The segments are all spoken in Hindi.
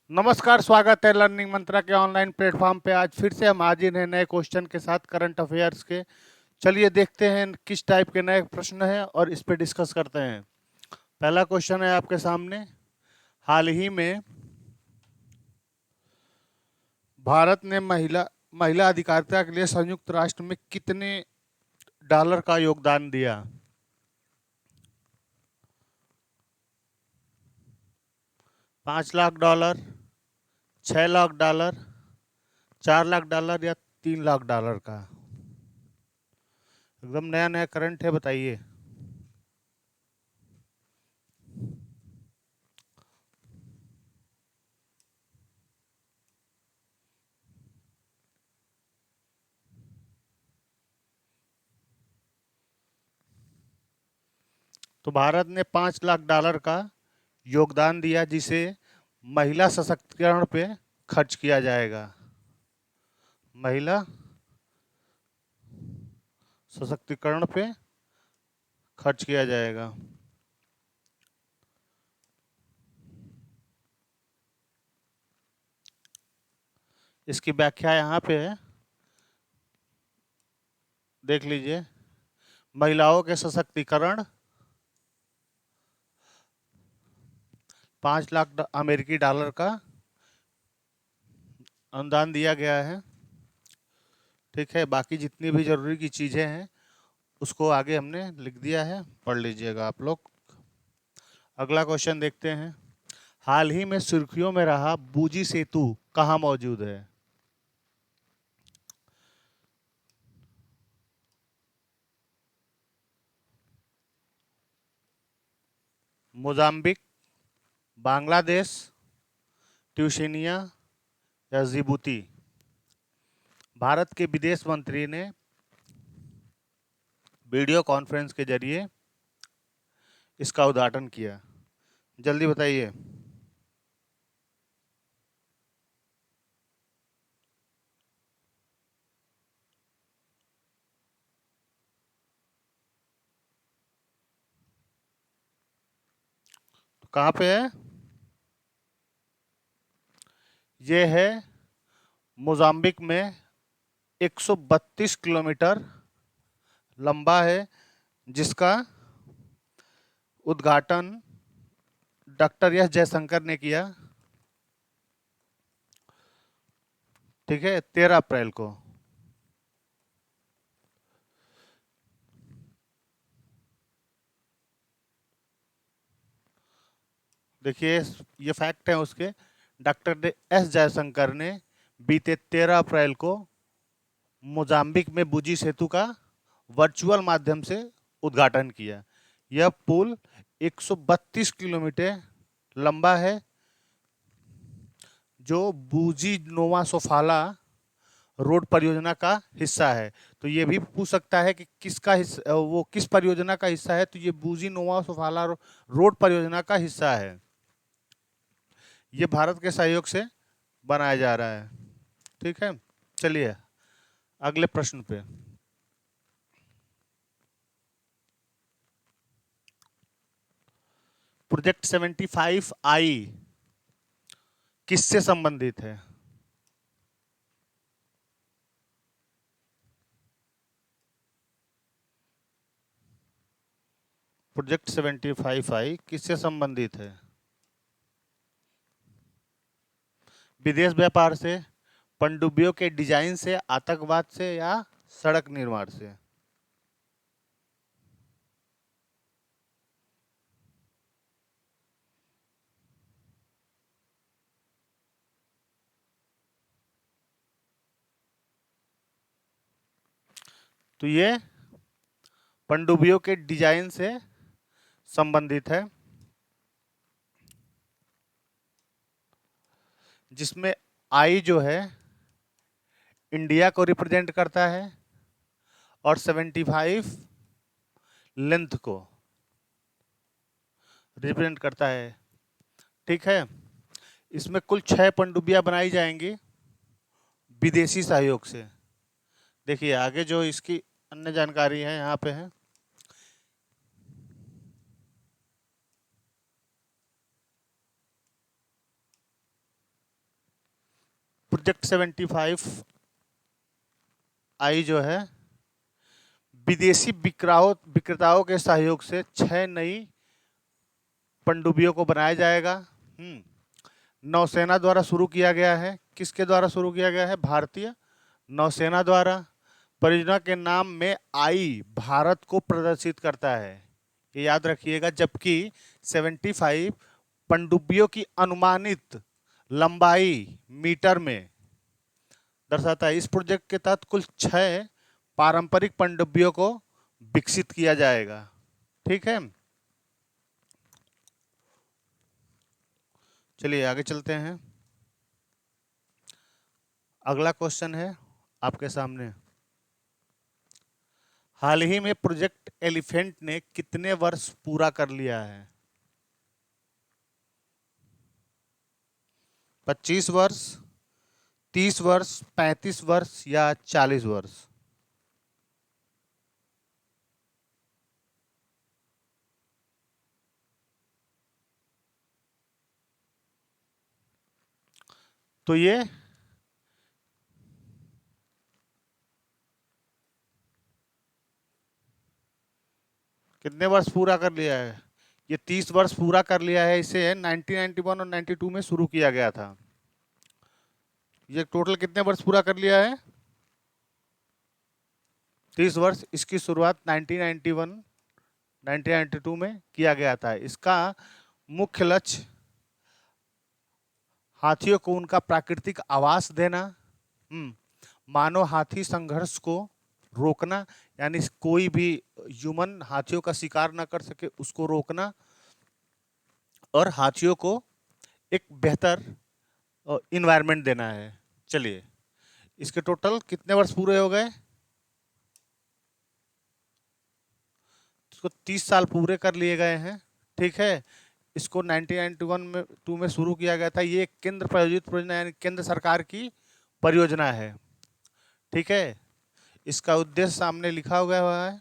नमस्कार, स्वागत है लर्निंग मंत्रा के ऑनलाइन प्लेटफॉर्म पे। आज फिर से हम हाजिर हैं नए क्वेश्चन के साथ करंट अफेयर्स के। चलिए देखते हैं किस टाइप के नए प्रश्न हैं और इस पे डिस्कस करते हैं। पहला क्वेश्चन है आपके सामने। हाल ही में भारत ने महिला महिला अधिकारिता के लिए संयुक्त राष्ट्र में कितने डॉलर का योगदान दिया? 5 lakh dollar, 6 lakh dollar, 4 lakh dollar या 3 लाख डॉलर का? एकदम नया नया करंट है, बताइए। तो भारत ने 5 लाख डॉलर का योगदान दिया, जिसे महिला सशक्तिकरण पे खर्च किया जाएगा। महिला सशक्तिकरण पे खर्च किया जाएगा। इसकी व्याख्या यहाँ पे है, देख लीजिए। महिलाओं के सशक्तिकरण, 5 लाख अमेरिकी डॉलर का अनुदान दिया गया है। ठीक है, बाकी जितनी भी जरूरी की चीज़ें हैं उसको आगे हमने लिख दिया है, पढ़ लीजिएगा आप लोग। अगला क्वेश्चन देखते हैं। हाल ही में सुर्खियों में रहा बूजी सेतु कहाँ मौजूद है? मोजाम्बिक, बांग्लादेश, ट्यूनीशिया या जिबूती? भारत के विदेश मंत्री ने वीडियो कॉन्फ्रेंस के जरिए इसका उद्घाटन किया। जल्दी बताइए। तो कहाँ पे है? ये है मोजाम्बिक में। 132 किलोमीटर लंबा है, जिसका उद्घाटन डॉक्टर एस जयशंकर ने किया। ठीक है, 13 अप्रैल को। देखिए, ये फैक्ट है उसके। डॉक्टर एस जयशंकर ने बीते 13 अप्रैल को मोजाम्बिक में बुजी सेतु का वर्चुअल माध्यम से उद्घाटन किया। यह पुल 132 किलोमीटर लंबा है, जो बूजी नोवा सोफाला रोड परियोजना का हिस्सा है। तो ये भी पूछ सकता है कि किसका हिस्सा, वो किस परियोजना का हिस्सा है। तो ये बूजी नोवा सोफाला रोड परियोजना का हिस्सा है। ये भारत के सहयोग से बनाया जा रहा है। ठीक है, चलिए अगले प्रश्न पे। प्रोजेक्ट 75I किससे संबंधित है? प्रोजेक्ट 75I किससे संबंधित है? विदेश व्यापार से, पनडुब्बियों के डिजाइन से, आतंकवाद से या सड़क निर्माण से? तो ये पनडुब्बियों के डिजाइन से संबंधित है, जिसमें आई जो है इंडिया को रिप्रेजेंट करता है और 75 लेंथ को रिप्रेजेंट करता है। ठीक है, इसमें कुल 6 पनडुब्बियां बनाई जाएंगी विदेशी सहयोग से। देखिए आगे जो इसकी अन्य जानकारी है यहाँ पे है। प्रोजेक्ट 75 आई जो है विदेशी विक्रेताओं के सहयोग से 6 नई पनडुब्बियों को बनाया जाएगा। नौसेना द्वारा शुरू किया गया है। किसके द्वारा शुरू किया गया है? भारतीय नौसेना द्वारा। परियोजना के नाम में आई भारत को प्रदर्शित करता है, ये याद रखिएगा। जबकि 75 पनडुब्बियों की अनुमानित लंबाई मीटर में दर्शाता है। इस प्रोजेक्ट के तहत कुल 6 पारंपरिक पनडुब्बियों को विकसित किया जाएगा। ठीक है, चलिए आगे चलते हैं। अगला क्वेश्चन है आपके सामने। हाल ही में प्रोजेक्ट एलिफेंट ने कितने वर्ष पूरा कर लिया है? 25 वर्ष, 30 वर्ष, 35 वर्ष या 40 वर्ष? तो ये कितने वर्ष पूरा कर लिया है? ये 30 वर्ष पूरा कर लिया है। इसे 1991 और 92 में शुरू किया गया था। ये टोटल कितने वर्ष पूरा कर लिया है? 30 वर्ष। इसकी शुरुआत 1991 1992 में किया गया था। इसका मुख्य लक्ष्य हाथियों को उनका प्राकृतिक आवास देना, मानव हाथी संघर्ष को रोकना, यानी कोई भी ह्यूमन हाथियों का शिकार ना कर सके उसको रोकना, और हाथियों को एक बेहतर इन्वायरमेंट देना है। चलिए, इसके टोटल कितने वर्ष पूरे हो गए? इसको 30 साल पूरे कर लिए गए हैं। ठीक है, इसको 1991 में शुरू किया गया था। ये केंद्र प्रायोजित परियोजना, यानी केंद्र सरकार की परियोजना है। ठीक है, इसका उद्देश्य सामने लिखा हुआ है।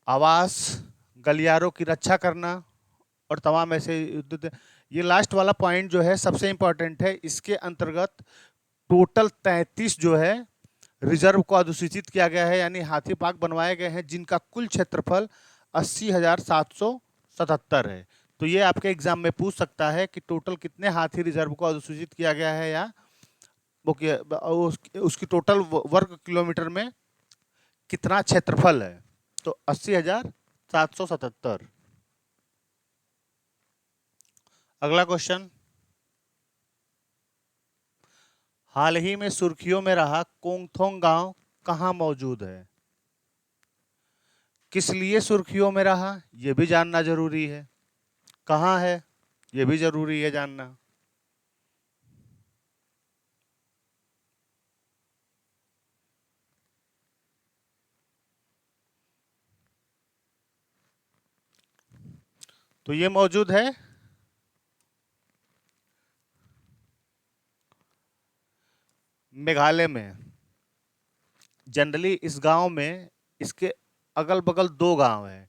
आवास, गलियारों की रक्षा करना और तमाम ऐसे। ये लास्ट वाला पॉइंट जो है सबसे इंपॉर्टेंट है। इसके अंतर्गत टोटल 33 जो है रिजर्व को अधिसूचित किया गया है, यानी हाथी पार्क बनवाए गए हैं, जिनका कुल क्षेत्रफल 80,777 है। तो ये आपके एग्जाम में पूछ सकता है कि टोटल कितने हाथी रिजर्व को अधिसूचित किया गया है, या उसकी टोटल वर्ग किलोमीटर में कितना क्षेत्रफल है। तो 80,777। अगला क्वेश्चन, हाल ही में सुर्खियों में रहा कोंगथोंग गांव कहां मौजूद है? किस लिए सुर्खियों में रहा यह भी जानना जरूरी है। कहां है यह भी जरूरी है जानना। तो ये मौजूद है मेघालय में। जनरली इस गांव में, इसके अगल बगल 2 गांव हैं।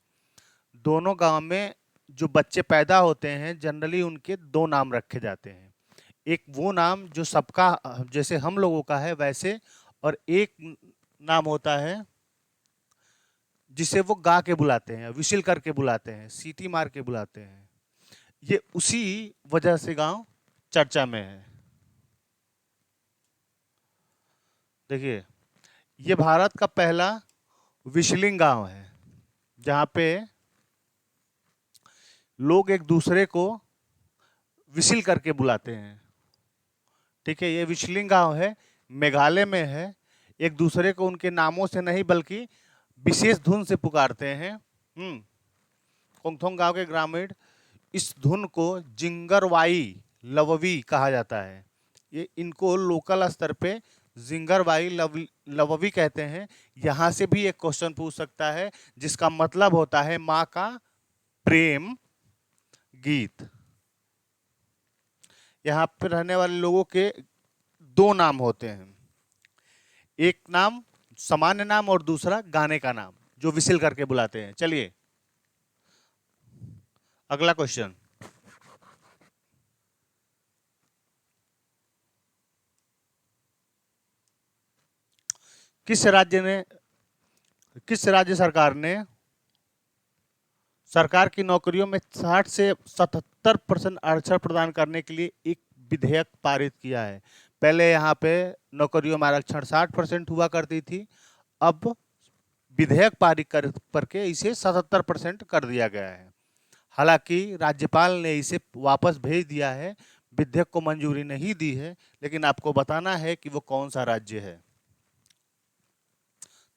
दोनों गांव में जो बच्चे पैदा होते हैं जनरली उनके 2 नाम रखे जाते हैं। एक वो नाम जो सबका, जैसे हम लोगों का है वैसे, और एक नाम होता है जिसे वो गा के बुलाते हैं, विशिल करके बुलाते हैं, सीटी मार के बुलाते हैं। ये उसी वजह से गांव चर्चा में है। देखिए, ये भारत का पहला विशलिंग गांव है जहां पे लोग एक दूसरे को विशिल करके बुलाते हैं। ठीक है, ये विशलिंग गांव है, मेघालय में है। एक दूसरे को उनके नामों से नहीं बल्कि विशेष धुन से पुकारते हैं। कोंगथोंग गांव के ग्रामीण इस धुन को जिंगरवाई लववी कहा जाता है। ये इनको लोकल स्तर पे जिंगरवाई लववी कहते हैं। यहां से भी एक क्वेश्चन पूछ सकता है जिसका मतलब होता है माँ का प्रेम गीत। यहाँ पे रहने वाले लोगों के 2 नाम होते हैं, एक नाम सामान्य नाम और दूसरा गाने का नाम जो विसिल करके बुलाते हैं। चलिए अगला क्वेश्चन, किस राज्य ने किस राज्य सरकार की नौकरियों में 60 से 77% आरक्षण प्रदान करने के लिए एक विधेयक पारित किया है। पहले यहाँ पे नौकरियों में आरक्षण 60% हुआ करती थी, अब विधेयक पारित करके इसे 77% कर दिया गया है। हालांकि राज्यपाल ने इसे वापस भेज दिया है, विधेयक को मंजूरी नहीं दी है, लेकिन आपको बताना है कि वो कौन सा राज्य है।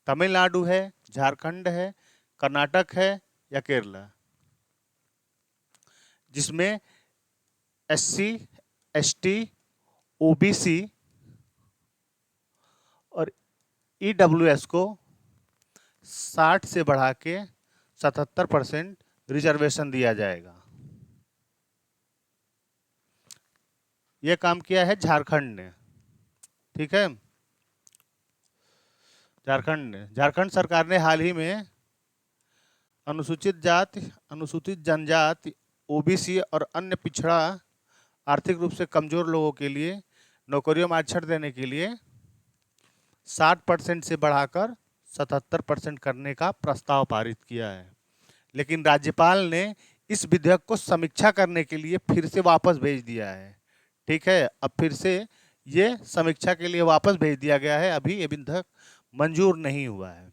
तमिलनाडु है, झारखंड है, कर्नाटक है या केरला, जिसमें एससी, एसटी, ओबीसी और ईडब्ल्यूएस को 60 से बढ़ा के 77% रिजर्वेशन दिया जाएगा। यह काम किया है झारखंड ने, ठीक है। झारखंड सरकार ने हाल ही में अनुसूचित जाति, अनुसूचित जनजाति, ओबीसी और अन्य पिछड़ा आर्थिक रूप से कमजोर लोगों के लिए नौकरियों में आरक्षण देने के लिए 60% से बढ़ाकर 77% करने का प्रस्ताव पारित किया है। लेकिन राज्यपाल ने इस विधेयक को समीक्षा करने के लिए फिर से वापस भेज दिया है, ठीक है। अब फिर से ये समीक्षा के लिए वापस भेज दिया गया है, अभी ये विधेयक मंजूर नहीं हुआ है।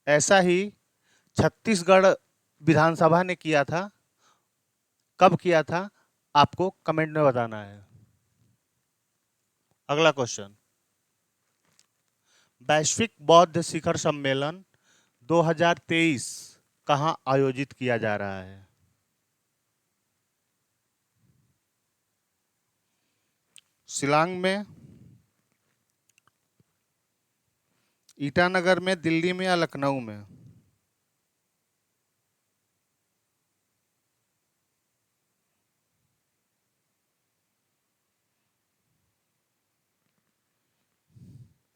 ऐसा ही छत्तीसगढ़ विधानसभा ने किया था। कब किया था आपको कमेंट में बताना है। अगला क्वेश्चन, वैश्विक बौद्ध शिखर सम्मेलन 2023 कहां आयोजित किया जा रहा है? शिलांग में, ईटानगर में, दिल्ली में या लखनऊ में?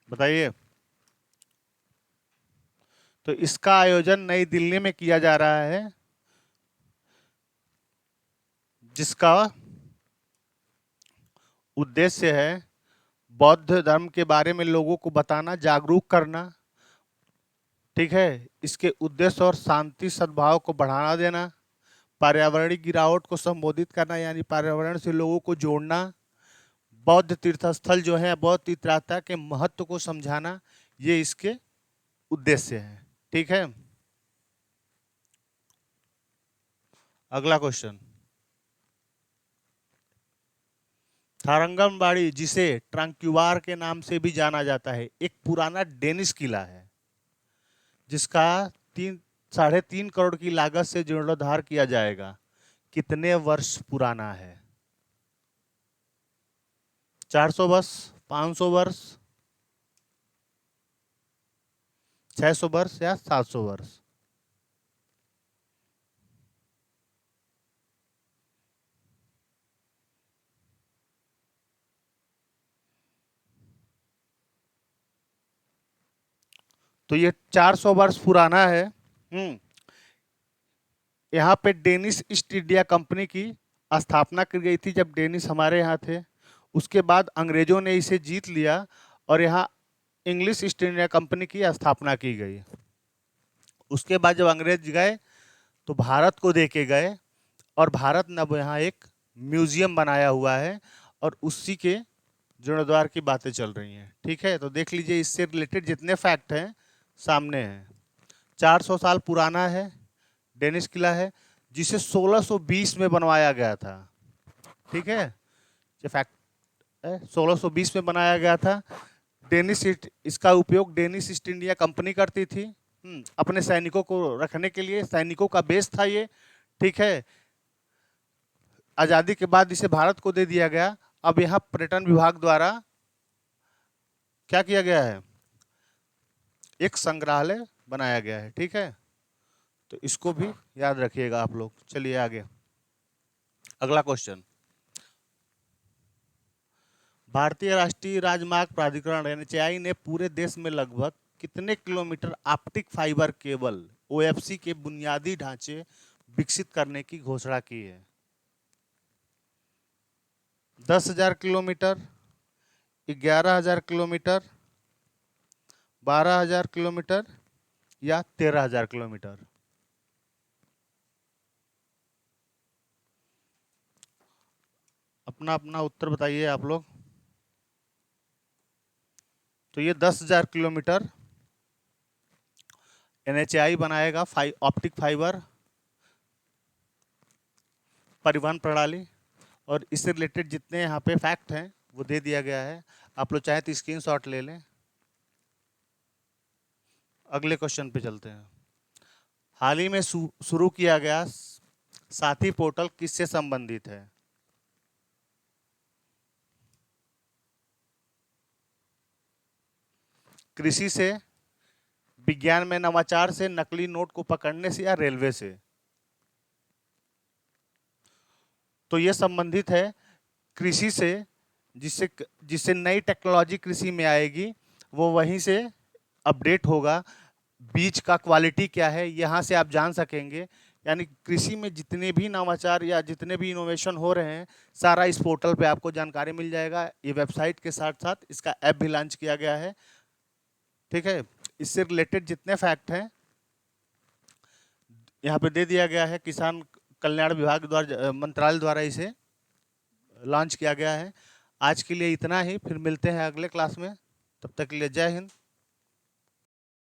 बताइए। तो इसका आयोजन नई दिल्ली में किया जा रहा है, जिसका उद्देश्य है बौद्ध धर्म के बारे में लोगों को बताना, जागरूक करना, ठीक है। इसके उद्देश्य और शांति सद्भाव को बढ़ावा देना, पर्यावरणीय गिरावट को संबोधित करना यानी पर्यावरण से लोगों को जोड़ना, बौद्ध तीर्थस्थल जो है, बौद्ध तीर्थयात्रा के महत्व को समझाना, ये इसके उद्देश्य है, ठीक है। अगला क्वेश्चन, थारंगमबाड़ी, जिसे ट्रांक्युवार के नाम से भी जाना जाता है, एक पुराना डेनिश किला है जिसका 3.5 करोड़ की लागत से जीर्णोद्धार किया जाएगा। कितने वर्ष पुराना है? 400 वर्ष, 500 वर्ष, 600 वर्ष या 700 वर्ष? तो ये 400 वर्ष पुराना है। यहाँ पे डेनिश ईस्ट इंडिया कंपनी की स्थापना की गई थी जब डेनिश हमारे यहाँ थे। उसके बाद अंग्रेजों ने इसे जीत लिया और यहाँ इंग्लिश ईस्ट इंडिया कंपनी की स्थापना की गई। उसके बाद जब अंग्रेज गए तो भारत को दे के गए और भारत ने अब यहाँ एक म्यूजियम बनाया हुआ है और उसी के जीर्णोद्धार की बातें चल रही हैं, ठीक है। तो देख लीजिए, इससे रिलेटेड जितने फैक्ट हैं सामने हैं। 400 साल पुराना है, डेनिश किला है, जिसे 1620 में बनवाया गया था, ठीक है। ये फैक्ट है, 1620 में बनाया गया था। इसका उपयोग डेनिश ईस्ट इंडिया कंपनी करती थी अपने सैनिकों को रखने के लिए, सैनिकों का बेस था ये, ठीक है। आज़ादी के बाद इसे भारत को दे दिया गया। अब यहाँ पर्यटन विभाग द्वारा क्या किया गया है, एक संग्रहालय बनाया गया है, ठीक है। तो इसको भी याद रखिएगा आप लोग। चलिए आगे, अगला क्वेश्चन, भारतीय राष्ट्रीय राजमार्ग प्राधिकरण एनएचएआई ने पूरे देश में लगभग कितने kilometre optic fibre cable OFC के बुनियादी ढांचे विकसित करने की घोषणा की है? 10,000 किलोमीटर, 11,000 किलोमीटर, 12,000 किलोमीटर या 13,000 किलोमीटर? अपना अपना उत्तर बताइए आप लोग। तो ये 10,000 किलोमीटर NHAI बनाएगा, ऑप्टिक फाइबर परिवहन प्रणाली। और इससे रिलेटेड जितने यहाँ पे फैक्ट हैं वो दे दिया गया है, आप लोग चाहे तो स्क्रीनशॉट ले लें। अगले क्वेश्चन पे चलते हैं। हाल ही में शुरू किया गया साथी पोर्टल किससे संबंधित है? कृषि से, विज्ञान में नवाचार से, नकली नोट को पकड़ने से या रेलवे से? तो ये संबंधित है कृषि से, जिससे जिससे नई टेक्नोलॉजी कृषि में आएगी, वो वहीं से अपडेट होगा। बीज का क्वालिटी क्या है यहाँ से आप जान सकेंगे। यानी कृषि में जितने भी नवाचार या जितने भी इनोवेशन हो रहे हैं, सारा इस पोर्टल पे आपको जानकारी मिल जाएगा। ये वेबसाइट के साथ साथ इसका ऐप भी लॉन्च किया गया है। ठीक है, इससे रिलेटेड जितने फैक्ट हैं यहाँ पे दे दिया गया है। किसान कल्याण विभाग द्वारा, मंत्रालय द्वारा इसे लॉन्च किया गया है। आज के लिए इतना ही, फिर मिलते हैं अगले क्लास में। तब तक के लिए जय हिंद।